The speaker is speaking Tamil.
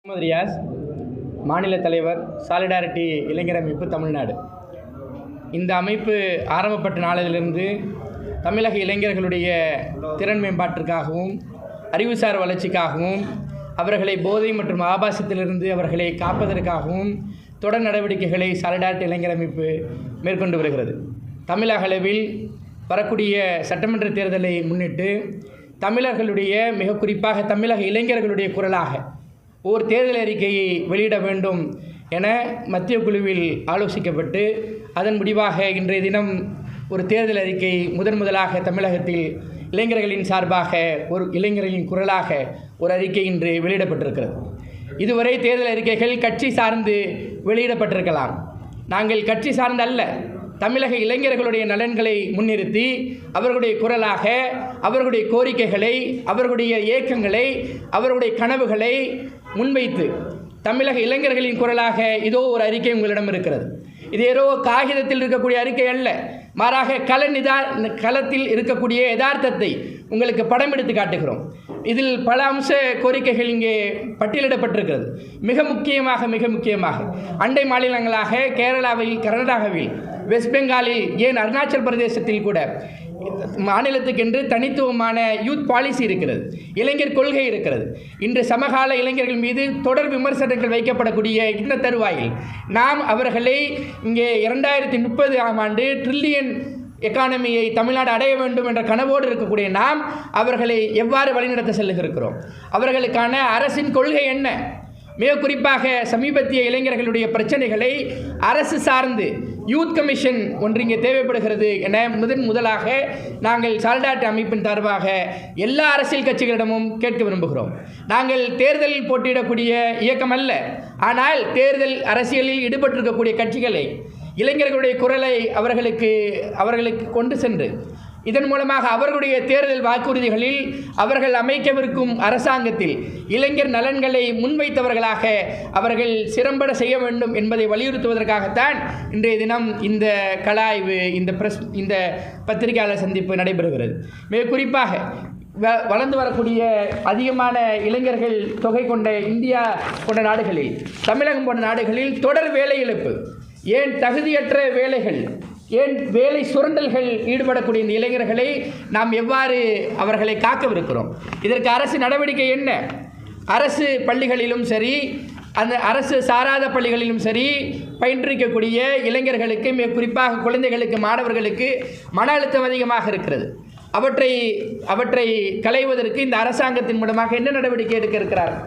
முகமது ரியாஸ், மாநில தலைவர், சாலிடாரிட்டி இளைஞர் அமைப்பு தமிழ்நாடு. இந்த அமைப்பு ஆரம்பப்பட்ட நாளிலிருந்து தமிழக இளைஞர்களுடைய திறன் மேம்பாட்டிற்காகவும் அறிவுசார் வளர்ச்சிக்காகவும் அவர்களை போதை மற்றும் ஆபாசத்திலிருந்து அவர்களை காப்பதற்காகவும் தொடர் நடவடிக்கைகளை சாலிடாரிட்டி இளைஞர் அமைப்பு மேற்கொண்டு வருகிறது. தமிழக அளவில் வரக்கூடிய சட்டமன்ற தேர்தலை முன்னிட்டு தமிழர்களுடைய மிக குறிப்பாக தமிழக இளைஞர்களுடைய குரலாக ஓர் தேர்தல் அறிக்கையை வெளியிட வேண்டும் என மத்திய குழுவில் ஆலோசிக்கப்பட்டு அதன் முடிவாக இன்றைய தினம் ஒரு தேர்தல் அறிக்கை முதலாக தமிழகத்தில் இளைஞர்களின் சார்பாக ஒரு இளைஞர்களின் குரலாக ஒரு அறிக்கை இன்று வெளியிடப்பட்டிருக்கிறது. இதுவரை தேர்தல் அறிக்கைகள் கட்சி சார்ந்து வெளியிடப்பட்டிருக்கலாம். நாங்கள் கட்சி சார்ந்தல்ல, தமிழக இளைஞர்களுடைய நலன்களை முன்னிறுத்தி அவர்களுடைய குரலாக அவர்களுடைய கோரிக்கைகளை, அவர்களுடைய ஏக்கங்களை, அவர்களுடைய கனவுகளை முன்வைத்து தமிழக இளைஞர்களின் குரலாக இதோ ஒரு அறிக்கை உங்களிடம் இருக்கிறது. இது ஏதோ காகிதத்தில் இருக்கக்கூடிய அறிக்கை அல்ல, மாறாக களத்தில் இருக்கக்கூடிய யதார்த்தத்தை உங்களுக்கு படம் எடுத்து காட்டுகிறோம். இதில் பல அம்ச கோரிக்கைகள் இங்கே பட்டியலிடப்பட்டிருக்கிறது. மிக முக்கியமாக அண்டை மாநிலங்களாக கேரளாவில், கர்நாடகாவில், வெஸ்ட் பெங்காலில், ஏன் அருணாச்சல் பிரதேசத்தில் கூட மாநிலத்துக்கென்று தனித்துவமான யூத் பாலிசி இருக்கிறது, இளைஞர் கொள்கை இருக்கிறது. இன்று சமகால இளைஞர்கள் மீது தொடர் விமர்சனங்கள் வைக்கப்படக்கூடிய இந்த தருவாயில் நாம் அவர்களை இங்கே 2030 ஆண்டு ட்ரில்லியன் எக்கானமியை தமிழ்நாடு அடைய வேண்டும் என்ற கனவோடு இருக்கக்கூடிய நாம் அவர்களை எவ்வாறு வழிநடத்த செல்லுகிறோம்? அவர்களுக்கான அரசின் கொள்கை என்ன? மிக குறிப்பாக சமீபத்திய இளைஞர்களுடைய பிரச்சனைகளை அரசு சார்ந்து யூத் கமிஷன் ஒன்று இங்கே தேவைப்படுகிறது என முதலாக நாங்கள் சாலிடாரிட்டி அமைப்பின் சார்பாக எல்லா அரசியல் கட்சிகளிடமும் கேட்க விரும்புகிறோம். நாங்கள் தேர்தலில் போட்டியிடக்கூடிய இயக்கம் அல்ல, ஆனால் தேர்தல் அரசியலில் ஈடுபட்டிருக்கக்கூடிய கட்சிகளை, இளைஞர்களுடைய குரலை அவர்களுக்கு கொண்டு சென்று இதன் மூலமாக அவர்களுடைய தேர்தல் வாக்குறுதிகளில் அவர்கள் அமைக்கவிருக்கும் அரசாங்கத்தில் இளைஞர் நலன்களை முன்வைத்தவர்களாக அவர்கள் சிறம்பட செய்ய வேண்டும் என்பதை வலியுறுத்துவதற்காகத்தான் இன்றைய தினம் இந்த கலாய்வு, இந்த பத்திரிகையாளர் சந்திப்பு நடைபெறுகிறது. மிக குறிப்பாக வளர்ந்து வரக்கூடிய அதிகமான இளைஞர்கள் தொகை கொண்ட இந்தியா போன்ற நாடுகளில், தமிழகம் போன்ற நாடுகளில் தொடர் வேலை இழப்பு, ஏன் தகுதியற்ற வேலைகள், ஏன் வேலை சுரண்டல்கள் ஈடுபடக்கூடிய இந்த இளைஞர்களை நாம் எவ்வாறு அவர்களை காக்கவிருக்கிறோம்? இதற்கு அரசு நடவடிக்கை என்ன? அரசு பள்ளிகளிலும் சரி, அந்த அரசு சாராத பள்ளிகளிலும் சரி பயின்றிருக்கக்கூடிய இளைஞர்களுக்கு, மிக குறிப்பாக குழந்தைகளுக்கு, மாணவர்களுக்கு மன அழுத்தம் அதிகமாக இருக்கிறது. அவற்றை களைவதற்கு இந்த அரசாங்கத்தின் மூலமாக என்ன நடவடிக்கை எடுக்க இருக்கிறார்கள்?